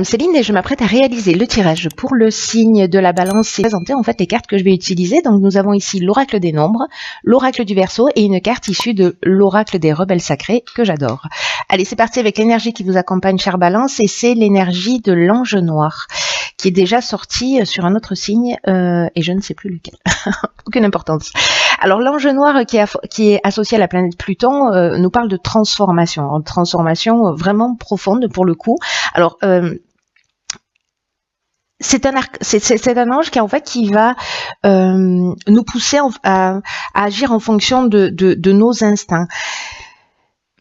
Céline et je m'apprête à réaliser le tirage pour le signe de la balance et présenter en fait les cartes que je vais utiliser. Donc nous avons ici l'oracle des nombres, l'oracle du Verseau et une carte issue de l'oracle des rebelles sacrés que j'adore. Allez, c'est parti avec l'énergie qui vous accompagne, chère balance, et c'est l'énergie de l'ange noir qui est déjà sorti sur un autre signe et je ne sais plus lequel. Aucune importance. Alors l'ange noir qui est associé à la planète Pluton nous parle de transformation, vraiment profonde pour le coup. Alors c'est un ange qui en fait qui va nous pousser à agir en fonction de nos instincts.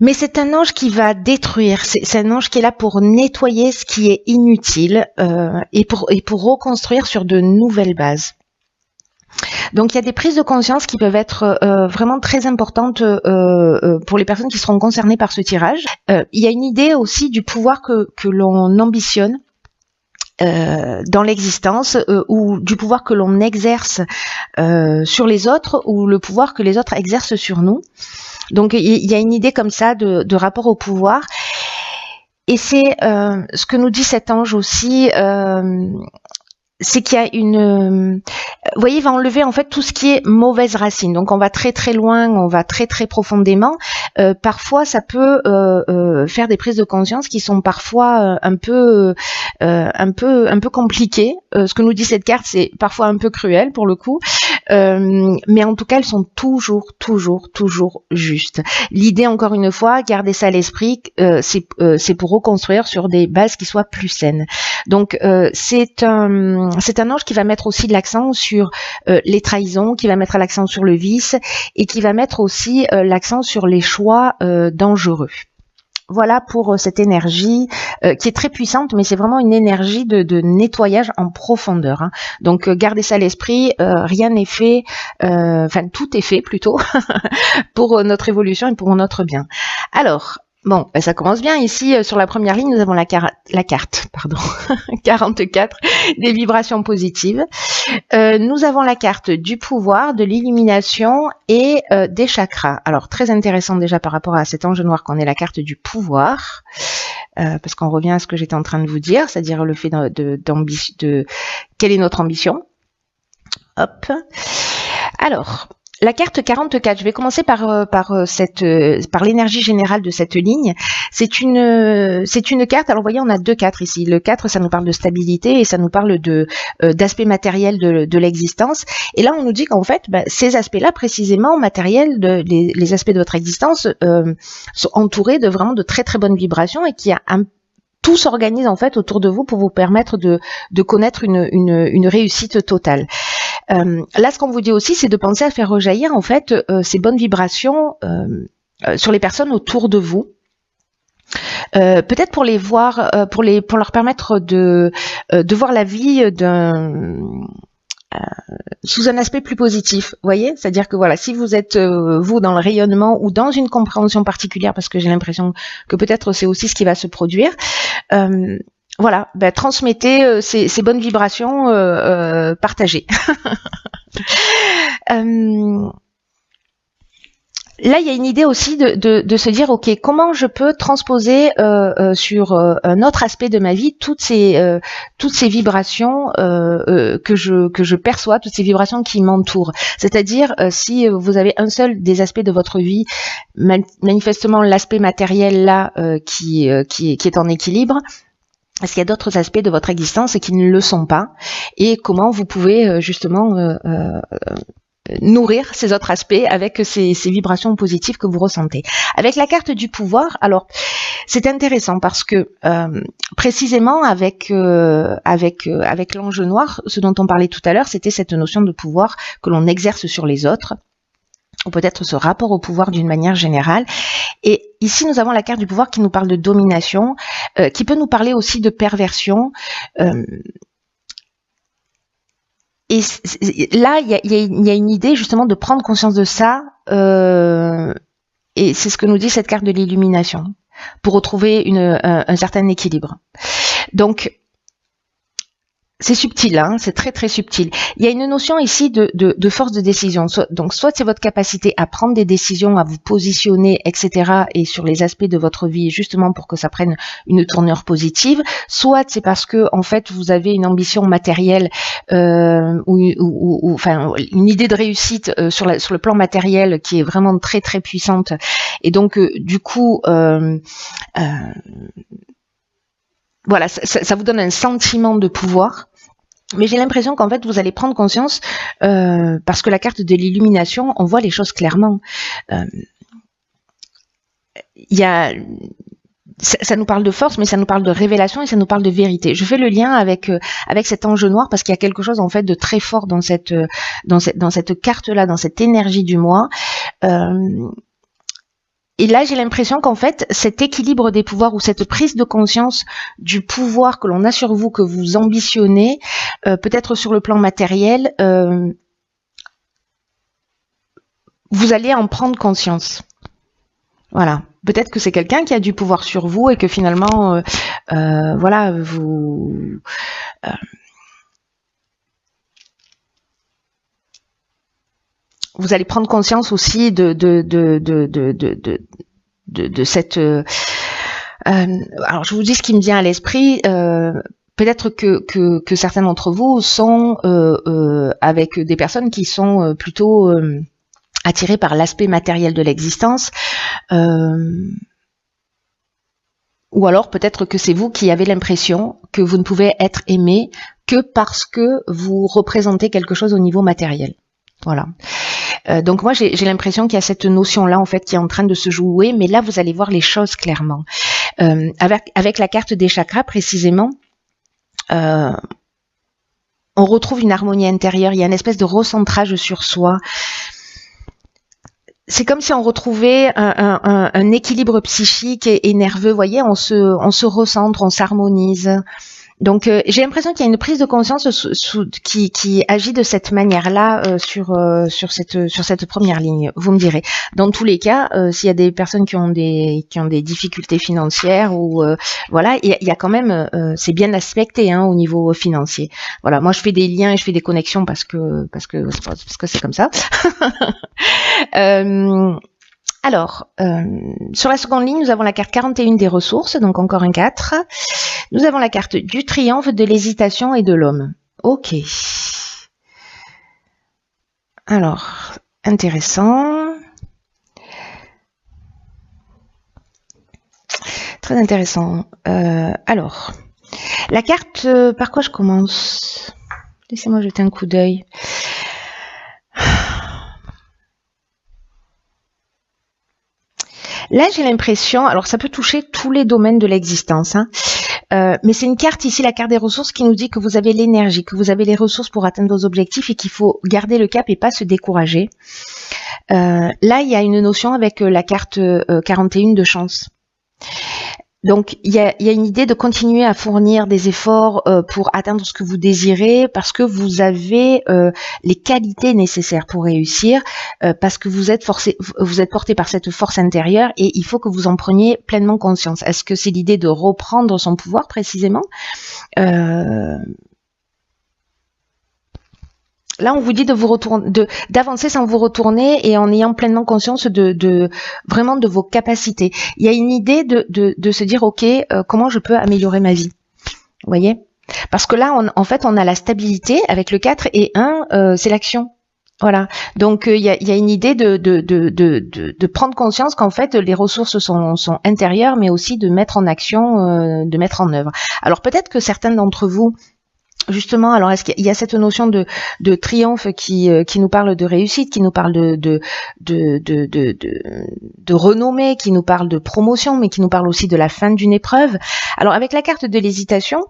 Mais c'est un ange qui va détruire, c'est un ange qui est là pour nettoyer ce qui est inutile et pour reconstruire sur de nouvelles bases. Donc il y a des prises de conscience qui peuvent être vraiment très importantes pour les personnes qui seront concernées par ce tirage. Il y a une idée aussi du pouvoir que l'on ambitionne dans l'existence ou du pouvoir que l'on exerce sur les autres ou le pouvoir que les autres exercent sur nous. Donc il y a une idée comme ça de rapport au pouvoir et c'est ce que nous dit cet ange aussi, c'est qu'il y a une... vous voyez, il va enlever en fait tout ce qui est mauvaise racine. Donc on va très très loin, on va très très profondément. Parfois ça peut faire des prises de conscience qui sont parfois un peu compliquées. Ce que nous dit cette carte, c'est parfois un peu cruel pour le coup. Mais en tout cas, elles sont toujours justes. L'idée, encore une fois, garder ça à l'esprit, c'est pour reconstruire sur des bases qui soient plus saines. Donc c'est un ange qui va mettre aussi l'accent sur les trahisons, qui va mettre l'accent sur le vice et qui va mettre aussi l'accent sur les choix dangereux. Voilà pour cette énergie qui est très puissante, mais c'est vraiment une énergie de nettoyage en profondeur. Hein. Donc gardez ça à l'esprit, rien n'est fait, enfin tout est fait plutôt, pour notre évolution et pour notre bien. Alors, bon, ça commence bien. Ici, sur la première ligne, nous avons la carte, 44, des vibrations positives. Nous avons la carte du pouvoir, de l'illumination et des chakras. Alors, très intéressant déjà par rapport à cet ange noir qu'on ait la carte du pouvoir, parce qu'on revient à ce que j'étais en train de vous dire, c'est-à-dire le fait de quelle est notre ambition. Hop. Alors... la carte 44, je vais commencer par l'énergie générale de cette ligne. C'est une carte, alors vous voyez, on a deux 4 ici. Le 4, ça nous parle de stabilité et ça nous parle d'aspects matériels de l'existence. Et là, on nous dit qu'en fait, ces aspects-là, précisément, matériels, les aspects de votre existence, sont entourés de vraiment de très très bonnes vibrations et qu'il y a tout s'organise en fait autour de vous pour vous permettre de connaître une réussite totale. Là, ce qu'on vous dit aussi, c'est de penser à faire rejaillir en fait ces bonnes vibrations sur les personnes autour de vous. Peut-être pour les voir, pour leur permettre de voir la vie sous un aspect plus positif, vous voyez, c'est-à-dire que voilà, si vous êtes vous dans le rayonnement ou dans une compréhension particulière, parce que j'ai l'impression que peut-être c'est aussi ce qui va se produire. Voilà, transmettez ces bonnes vibrations, partagées. Là, il y a une idée aussi de se dire, ok, comment je peux transposer sur un autre aspect de ma vie toutes ces vibrations que je perçois, toutes ces vibrations qui m'entourent. C'est-à-dire, si vous avez un seul des aspects de votre vie, manifestement l'aspect matériel là qui est en équilibre. Est-ce qu'il y a d'autres aspects de votre existence qui ne le sont pas et comment vous pouvez justement nourrir ces autres aspects avec ces vibrations positives que vous ressentez. Avec la carte du pouvoir, alors c'est intéressant parce que précisément avec l'ange noir, ce dont on parlait tout à l'heure, c'était cette notion de pouvoir que l'on exerce sur les autres, ou peut-être ce rapport au pouvoir d'une manière générale. Et ici, nous avons la carte du pouvoir qui nous parle de domination, qui peut nous parler aussi de perversion. Et là, il y a une idée justement de prendre conscience de ça, et c'est ce que nous dit cette carte de l'illumination, pour retrouver un certain équilibre. Donc, c'est subtil, hein, c'est très très subtil. Il y a une notion ici de force de décision. Donc soit c'est votre capacité à prendre des décisions, à vous positionner, etc. et sur les aspects de votre vie justement pour que ça prenne une tournure positive. Soit c'est parce que en fait vous avez une ambition matérielle ou enfin une idée de réussite sur le plan matériel qui est vraiment très très puissante. Et donc du coup voilà, ça vous donne un sentiment de pouvoir. Mais j'ai l'impression qu'en fait, vous allez prendre conscience, parce que la carte de l'illumination, on voit les choses clairement. Ça nous parle de force, mais ça nous parle de révélation et ça nous parle de vérité. Je fais le lien avec cet ange noir parce qu'il y a quelque chose en fait de très fort dans cette carte-là, dans cette énergie du moi. Et là, j'ai l'impression qu'en fait, cet équilibre des pouvoirs ou cette prise de conscience du pouvoir que l'on a sur vous, que vous ambitionnez, peut-être sur le plan matériel, vous allez en prendre conscience. Voilà. Peut-être que c'est quelqu'un qui a du pouvoir sur vous et que finalement, voilà, vous allez prendre conscience aussi de cette. Alors, je vous dis ce qui me vient à l'esprit. Peut-être que certains d'entre vous sont avec des personnes qui sont plutôt attirées par l'aspect matériel de l'existence. Ou alors peut-être que c'est vous qui avez l'impression que vous ne pouvez être aimé que parce que vous représentez quelque chose au niveau matériel. Voilà. Donc moi j'ai l'impression qu'il y a cette notion-là en fait qui est en train de se jouer, mais là vous allez voir les choses clairement. Avec la carte des chakras précisément, on retrouve une harmonie intérieure, il y a une espèce de recentrage sur soi. C'est comme si on retrouvait un équilibre psychique et nerveux, vous voyez, on se recentre, on s'harmonise. Donc j'ai l'impression qu'il y a une prise de conscience qui agit de cette manière-là sur cette première ligne. Vous me direz. Dans tous les cas, s'il y a des personnes qui ont des difficultés financières ou voilà, il y a quand même c'est bien aspecté hein, au niveau financier. Voilà, moi je fais des liens et je fais des connexions parce que c'est comme ça. Alors, sur la seconde ligne, nous avons la carte 41 des ressources, donc encore un 4. Nous avons la carte du triomphe, de l'hésitation et de l'homme. Ok. Alors, intéressant. Très intéressant. Alors, la carte, par quoi je commence? Laissez-moi jeter un coup d'œil. Là, j'ai l'impression, alors ça peut toucher tous les domaines de l'existence, hein, mais c'est une carte ici, la carte des ressources, qui nous dit que vous avez l'énergie, que vous avez les ressources pour atteindre vos objectifs et qu'il faut garder le cap et pas se décourager. Là, il y a une notion avec la carte 41 de chance. Donc, il y a une idée de continuer à fournir des efforts pour atteindre ce que vous désirez, parce que vous avez les qualités nécessaires pour réussir, parce que vous êtes porté par cette force intérieure et il faut que vous en preniez pleinement conscience. Est-ce que c'est l'idée de reprendre son pouvoir précisément ? Là, on vous dit de vous retourner, d'avancer sans vous retourner et en ayant pleinement conscience vraiment de vos capacités. Il y a une idée de se dire, ok, comment je peux améliorer ma vie. Vous voyez ? Parce que là, en fait, on a la stabilité avec le 4 et 1, c'est l'action. Voilà. Donc, il y a une idée de prendre conscience qu'en fait, les ressources sont intérieures, mais aussi de mettre en action, de mettre en œuvre. Alors, peut-être que certains d'entre vous, justement, alors est-ce qu'il y a cette notion de triomphe qui nous parle de réussite, qui nous parle de renommée, qui nous parle de promotion, mais qui nous parle aussi de la fin d'une épreuve. Alors avec la carte de l'hésitation,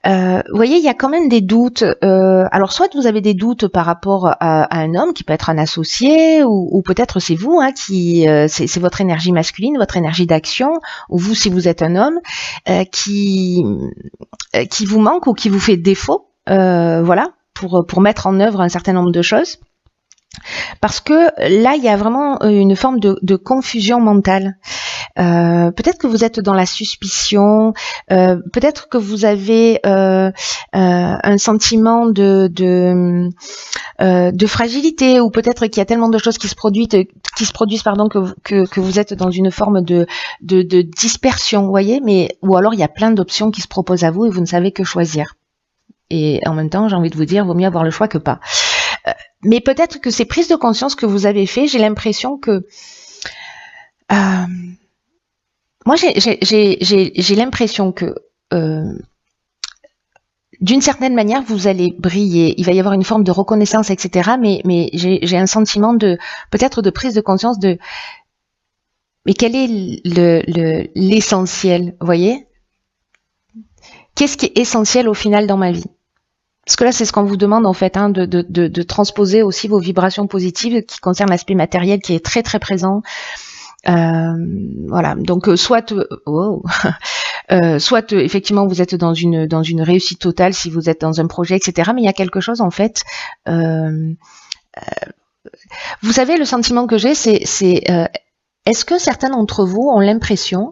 vous voyez, il y a quand même des doutes. Alors soit vous avez des doutes par rapport à un homme qui peut être un associé, ou peut-être c'est vous, hein, c'est votre énergie masculine, votre énergie d'action, ou vous si vous êtes un homme, qui vous manque ou qui vous fait défaut, voilà, pour mettre en œuvre un certain nombre de choses. Parce que là, il y a vraiment une forme de confusion mentale. Peut-être que vous êtes dans la suspicion, peut-être que vous avez un sentiment de fragilité, ou peut-être qu'il y a tellement de choses qui se produisent pardon, que vous êtes dans une forme de dispersion, vous voyez, mais ou alors il y a plein d'options qui se proposent à vous et vous ne savez que choisir. Et en même temps, j'ai envie de vous dire, vaut mieux avoir le choix que pas. Mais peut-être que ces prises de conscience que vous avez fait, j'ai l'impression que moi j'ai l'impression que d'une certaine manière, vous allez briller. Il va y avoir une forme de reconnaissance, etc. Mais j'ai un sentiment de peut-être de prise de conscience de mais quel est l'essentiel, vous voyez? Qu'est-ce qui est essentiel au final dans ma vie? Parce que là, c'est ce qu'on vous demande en fait, hein, de transposer aussi vos vibrations positives qui concernent l'aspect matériel qui est très très présent. Voilà. Donc soit effectivement vous êtes dans une réussite totale si vous êtes dans un projet, etc. Mais il y a quelque chose en fait. Vous savez, le sentiment que j'ai, c'est est-ce que certains d'entre vous ont l'impression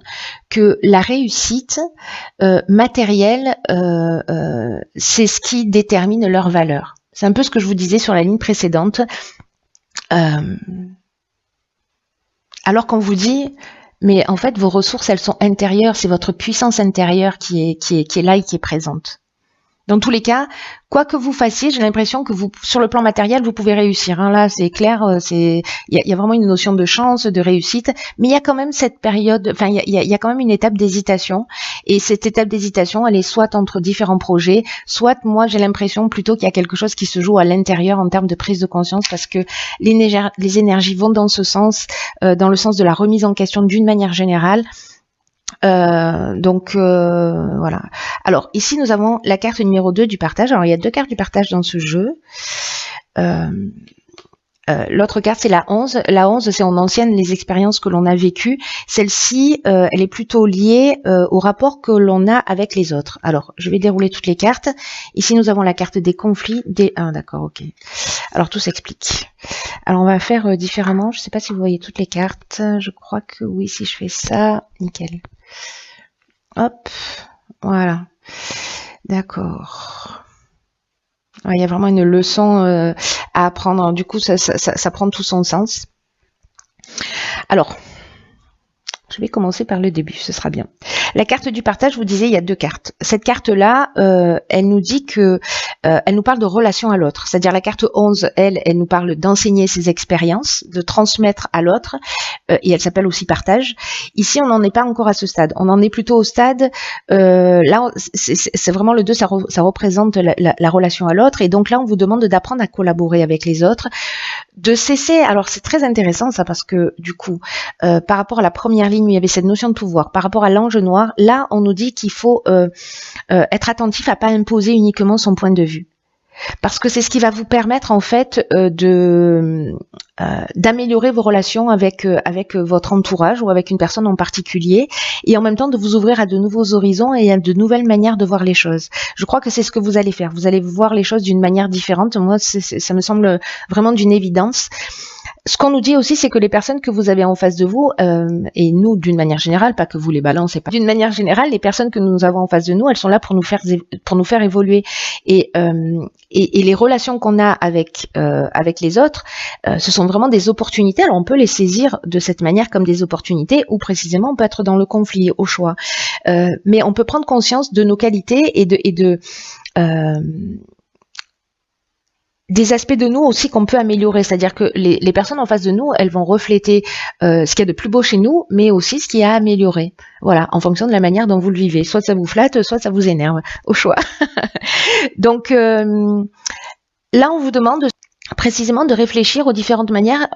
que la réussite matérielle, c'est ce qui détermine leur valeur? C'est un peu ce que je vous disais sur la ligne précédente. Alors qu'on vous dit, mais en fait, vos ressources, elles sont intérieures, c'est votre puissance intérieure qui est là et qui est présente. Dans tous les cas, quoi que vous fassiez, j'ai l'impression que vous, sur le plan matériel, vous pouvez réussir. Hein. Là, c'est clair, il y a vraiment une notion de chance, de réussite, mais il y a quand même cette période, enfin, il y a quand même une étape d'hésitation. Et cette étape d'hésitation, elle est soit entre différents projets, soit moi, j'ai l'impression plutôt qu'il y a quelque chose qui se joue à l'intérieur en termes de prise de conscience, parce que les énergies vont dans ce sens, dans le sens de la remise en question d'une manière générale. Voilà. Alors ici nous avons la carte numéro 2 du partage. Alors il y a deux cartes du partage dans ce jeu. L'autre carte c'est la 11. La 11 c'est en ancienne les expériences que l'on a vécues. Celle-ci elle est plutôt liée au rapport que l'on a avec les autres. Alors je vais dérouler toutes les cartes. Ici nous avons la carte des conflits. D'accord, ok. Alors tout s'explique. Alors on va faire différemment. Je ne sais pas si vous voyez toutes les cartes. Je crois que oui, si je fais ça, nickel. Hop, voilà. D'accord. Il y a vraiment une leçon à apprendre. Du coup, ça prend tout son sens. Alors, je vais commencer par le début, ce sera bien. La carte du partage, je vous disais, il y a deux cartes. Cette carte-là, elle nous dit que, elle nous parle de relation à l'autre. C'est-à-dire la carte 11, elle nous parle d'enseigner ses expériences, de transmettre à l'autre, et elle s'appelle aussi partage. Ici, on n'en est pas encore à ce stade. On en est plutôt au stade, là, c'est vraiment le 2, ça représente la relation à l'autre, et donc là, on vous demande d'apprendre à collaborer avec les autres, de cesser, alors c'est très intéressant ça, parce que du coup, par rapport à la première ligne, où il y avait cette notion de pouvoir, par rapport à l'ange noir, là on nous dit qu'il faut être attentif à pas imposer uniquement son point de vue, parce que c'est ce qui va vous permettre en fait d'améliorer vos relations avec votre entourage ou avec une personne en particulier, et en même temps de vous ouvrir à de nouveaux horizons et à de nouvelles manières de voir les choses. Je crois que c'est ce que vous allez faire. Vous allez voir les choses d'une manière différente. Moi, ça me semble vraiment d'une évidence. Ce qu'on nous dit aussi, c'est que les personnes que vous avez en face de vous, et nous d'une manière générale, pas que vous les balancez pas, d'une manière générale, les personnes que nous avons en face de nous, elles sont là pour nous faire évoluer. Et les relations qu'on a avec les autres, ce sont vraiment des opportunités. Alors on peut les saisir de cette manière comme des opportunités, ou précisément on peut être dans le conflit, au choix. Mais on peut prendre conscience de nos qualités et des aspects de nous aussi qu'on peut améliorer, c'est-à-dire que les personnes en face de nous, elles vont refléter ce qu'il y a de plus beau chez nous, mais aussi ce qu'il y a à améliorer. Voilà, en fonction de la manière dont vous le vivez. Soit ça vous flatte, soit ça vous énerve, au choix. Donc là, on vous demande précisément de réfléchir aux différentes manières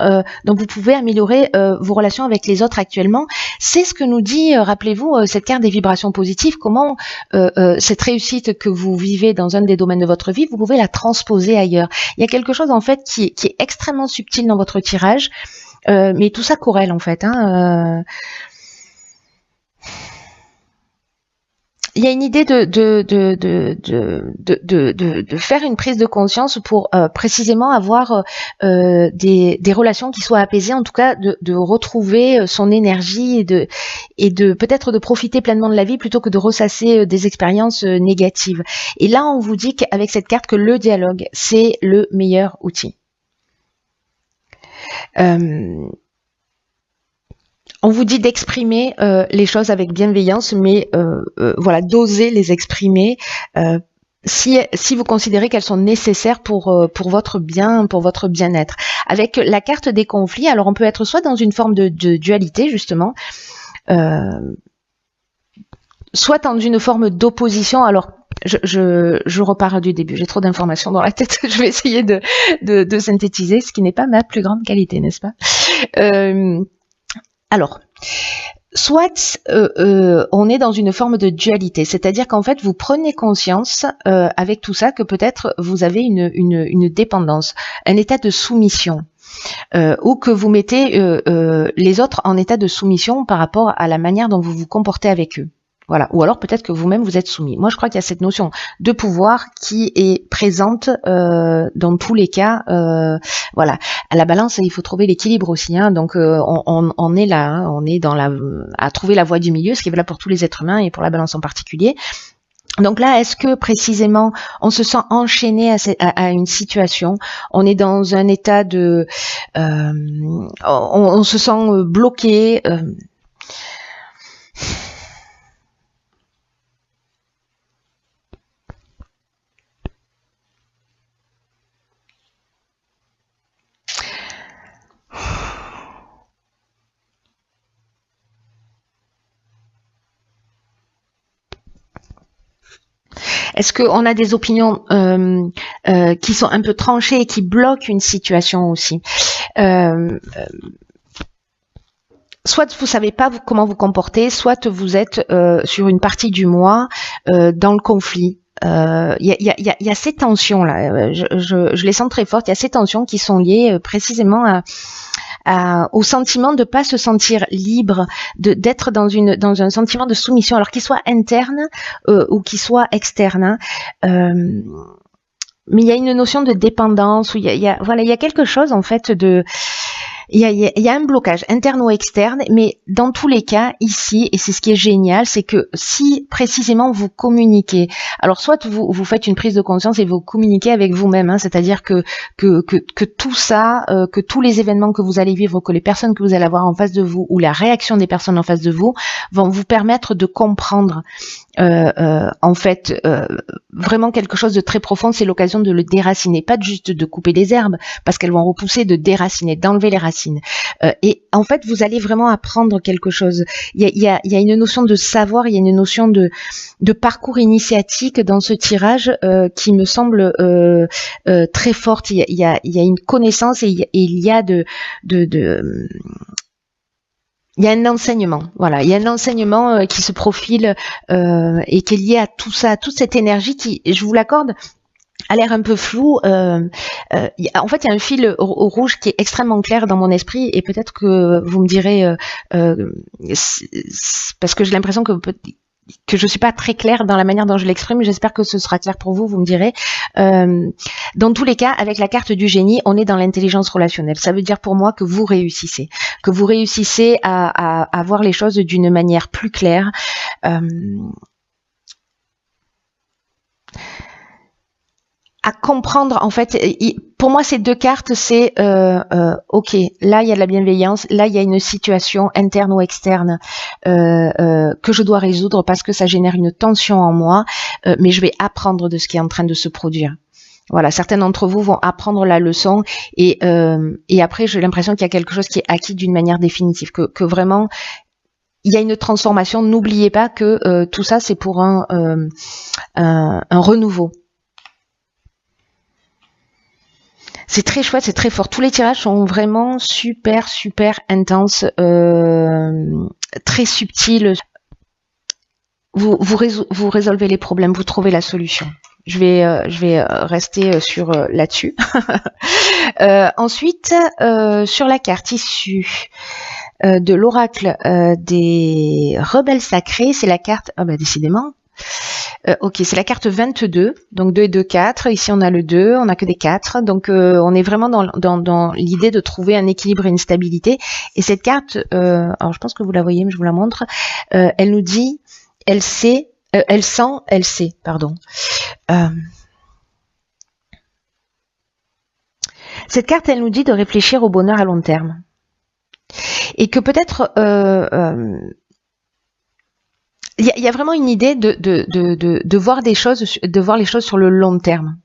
dont vous pouvez améliorer vos relations avec les autres actuellement. C'est ce que nous dit, rappelez-vous, cette carte des vibrations positives, comment cette réussite que vous vivez dans un des domaines de votre vie, vous pouvez la transposer ailleurs. Il y a quelque chose en fait qui est extrêmement subtil dans votre tirage, mais tout ça corrèle en fait. il y a une idée de faire une prise de conscience pour précisément avoir des relations qui soient apaisées, en tout cas de retrouver son énergie et de peut-être de profiter pleinement de la vie plutôt que de ressasser des expériences négatives. Et là, on vous dit qu'avec cette carte que le dialogue, c'est le meilleur outil. On vous dit d'exprimer les choses avec bienveillance, mais voilà, d'oser les exprimer si vous considérez qu'elles sont nécessaires pour votre bien, pour votre bien-être. Avec la carte des conflits, alors on peut être soit dans une forme de dualité, justement, soit dans une forme d'opposition. Alors, je repars du début, j'ai trop d'informations dans la tête, je vais essayer de synthétiser, ce qui n'est pas ma plus grande qualité, n'est-ce pas? Alors, soit on est dans une forme de dualité, c'est-à-dire qu'en fait vous prenez conscience avec tout ça que peut-être vous avez une dépendance, un état de soumission, ou que vous mettez les autres en état de soumission par rapport à la manière dont vous vous comportez avec eux. Voilà. Ou alors peut-être que vous-même vous êtes soumis. Moi je crois qu'il y a cette notion de pouvoir qui est présente dans tous les cas. Voilà. À la balance, il faut trouver l'équilibre aussi. Hein. Donc on est là, hein. On est à trouver la voie du milieu, ce qui est valable pour tous les êtres humains et pour la balance en particulier. Donc là, est-ce que précisément on se sent enchaîné à une situation, on est dans un état de, on se sent bloqué. Est-ce qu'on a des opinions qui sont un peu tranchées et qui bloquent une situation aussi? Soit vous savez pas comment vous comporter, soit vous êtes sur une partie du moi dans le conflit. Il y a ces tensions là, je les sens très fortes. Il y a ces tensions qui sont liées précisément au sentiment de pas se sentir libre, d'être dans un sentiment de soumission, alors qu'il soit interne ou qu'il soit externe. Mais il y a une notion de dépendance, où il y a quelque chose en fait il y a un blocage interne ou externe, mais dans tous les cas, ici, et c'est ce qui est génial, c'est que si précisément vous communiquez, alors soit vous faites une prise de conscience et vous communiquez avec vous-même, hein, c'est-à-dire que tout ça, que tous les événements que vous allez vivre, que les personnes que vous allez avoir en face de vous, ou la réaction des personnes en face de vous, vont vous permettre de comprendre en fait vraiment quelque chose de très profond. C'est l'occasion de le déraciner, pas juste de couper des herbes parce qu'elles vont repousser, de déraciner, d'enlever les racines. Et en fait vous allez vraiment apprendre quelque chose. Il y a une notion de savoir, il y a une notion de parcours initiatique dans ce tirage qui me semble très forte. Il y a une connaissance et il y a il y a un enseignement, voilà. Il y a un enseignement qui se profile et qui est lié à tout ça, à toute cette énergie qui, je vous l'accorde, a l'air un peu flou. En fait, il y a un fil rouge qui est extrêmement clair dans mon esprit, et peut-être que vous me direz, parce que j'ai l'impression que je suis pas très claire dans la manière dont je l'exprime. J'espère que ce sera clair pour vous, vous me direz. Dans tous les cas, avec la carte du génie, on est dans l'intelligence relationnelle. Ça veut dire pour moi que vous réussissez à voir les choses d'une manière plus claire. À comprendre, en fait, pour moi ces deux cartes, c'est ok, là il y a de la bienveillance, là il y a une situation interne ou externe que je dois résoudre parce que ça génère une tension en moi, mais je vais apprendre de ce qui est en train de se produire. Voilà, certains d'entre vous vont apprendre la leçon et après j'ai l'impression qu'il y a quelque chose qui est acquis d'une manière définitive, que vraiment il y a une transformation. N'oubliez pas que tout ça c'est pour un renouveau. C'est très chouette, c'est très fort. Tous les tirages sont vraiment super intenses, très subtils. Vous résolvez les problèmes, vous trouvez la solution. Je vais rester sur là-dessus. Ensuite, sur la carte issue de l'oracle des rebelles sacrés, c'est la carte. Ah bah décidément. Ok, c'est la carte 22, donc 2 et 2, 4. Ici, on a le 2, on n'a que des 4. Donc, on est vraiment dans l'idée de trouver un équilibre et une stabilité. Et cette carte, alors je pense que vous la voyez, mais je vous la montre, elle nous dit, elle sait, elle sent, elle sait, pardon. Cette carte, elle nous dit de réfléchir au bonheur à long terme. Et que peut-être... il y a vraiment une idée de voir des choses, de voir les choses sur le long terme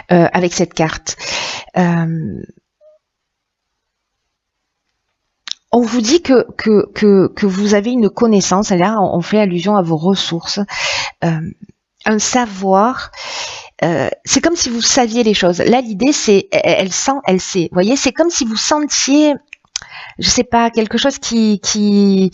avec cette carte. On vous dit que vous avez une connaissance, là on fait allusion à vos ressources, un savoir. C'est comme si vous saviez les choses. Là l'idée c'est elle sent, elle sait. Vous voyez, c'est comme si vous sentiez, je sais pas, quelque chose il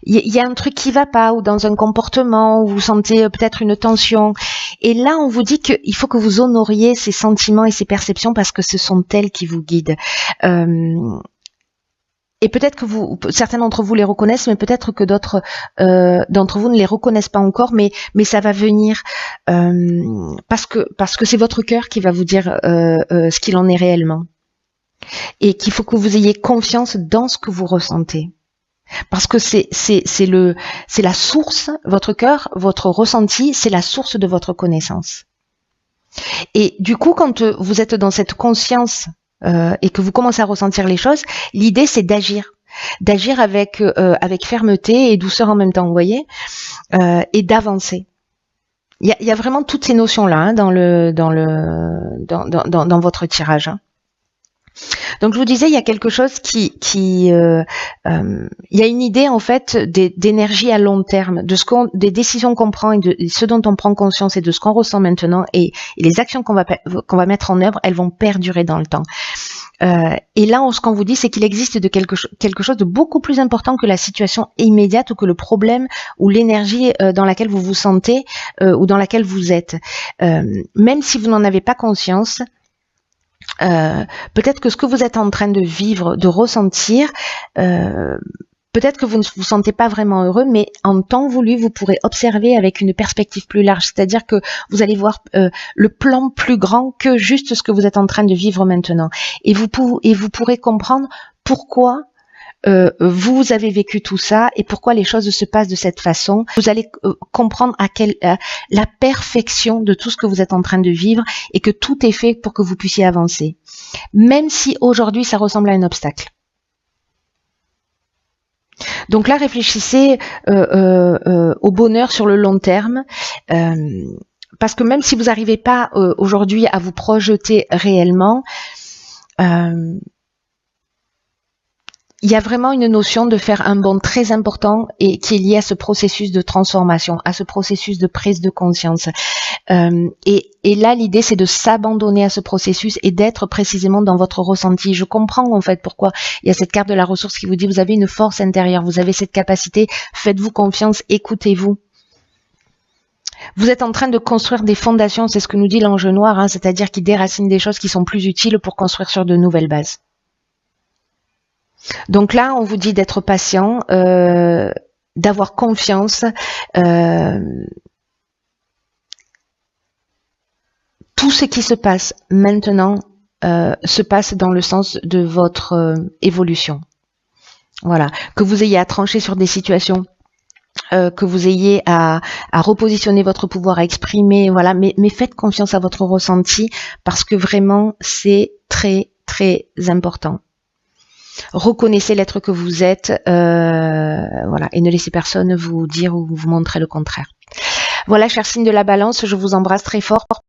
y a un truc qui va pas, ou dans un comportement où vous sentez peut-être une tension. Et là, on vous dit qu'il faut que vous honoriez ces sentiments et ces perceptions parce que ce sont elles qui vous guident. Et peut-être que certains d'entre vous les reconnaissent, mais peut-être que d'autres d'entre vous ne les reconnaissent pas encore, mais ça va venir parce que c'est votre cœur qui va vous dire ce qu'il en est réellement. Et qu'il faut que vous ayez confiance dans ce que vous ressentez. Parce que c'est la source, votre cœur, votre ressenti, c'est la source de votre connaissance. Et du coup, quand vous êtes dans cette conscience et que vous commencez à ressentir les choses, l'idée c'est d'agir avec fermeté et douceur en même temps, vous voyez, et d'avancer. Il y a vraiment toutes ces notions là hein, dans votre tirage. Hein. Donc je vous disais, il y a quelque chose il y a une idée en fait d'énergie à long terme, des décisions qu'on prend et de ce dont on prend conscience et de ce qu'on ressent maintenant et les actions qu'on va mettre en œuvre, elles vont perdurer dans le temps. Et là, ce qu'on vous dit, c'est qu'il existe quelque chose de beaucoup plus important que la situation immédiate ou que le problème ou l'énergie dans laquelle vous vous sentez ou dans laquelle vous êtes. Même si vous n'en avez pas conscience, peut-être que ce que vous êtes en train de vivre, de ressentir, peut-être que vous ne vous sentez pas vraiment heureux, mais en temps voulu, vous pourrez observer avec une perspective plus large, c'est-à-dire que vous allez voir le plan plus grand que juste ce que vous êtes en train de vivre maintenant. Et vous pourrez comprendre pourquoi vous avez vécu tout ça et pourquoi les choses se passent de cette façon. Vous allez comprendre la perfection de tout ce que vous êtes en train de vivre et que tout est fait pour que vous puissiez avancer. Même si aujourd'hui ça ressemble à un obstacle. Donc là, réfléchissez au bonheur sur le long terme. Parce que même si vous n'arrivez pas aujourd'hui à vous projeter réellement, il y a vraiment une notion de faire un bond très important et qui est lié à ce processus de transformation, à ce processus de prise de conscience. Et là, l'idée, c'est de s'abandonner à ce processus et d'être précisément dans votre ressenti. Je comprends en fait pourquoi il y a cette carte de la ressource qui vous dit vous avez une force intérieure, vous avez cette capacité, faites-vous confiance, écoutez-vous. Vous êtes en train de construire des fondations, c'est ce que nous dit l'ange noir, hein, c'est-à-dire qu'il déracine des choses qui sont plus utiles pour construire sur de nouvelles bases. Donc là, on vous dit d'être patient, d'avoir confiance. Tout ce qui se passe maintenant se passe dans le sens de votre évolution. Voilà. Que vous ayez à trancher sur des situations, que vous ayez à repositionner votre pouvoir, à exprimer, voilà. Mais faites confiance à votre ressenti parce que vraiment, c'est très, très important. Reconnaissez l'être que vous êtes, voilà, et ne laissez personne vous dire ou vous montrer le contraire. Voilà, chers signes de la balance, je vous embrasse très fort.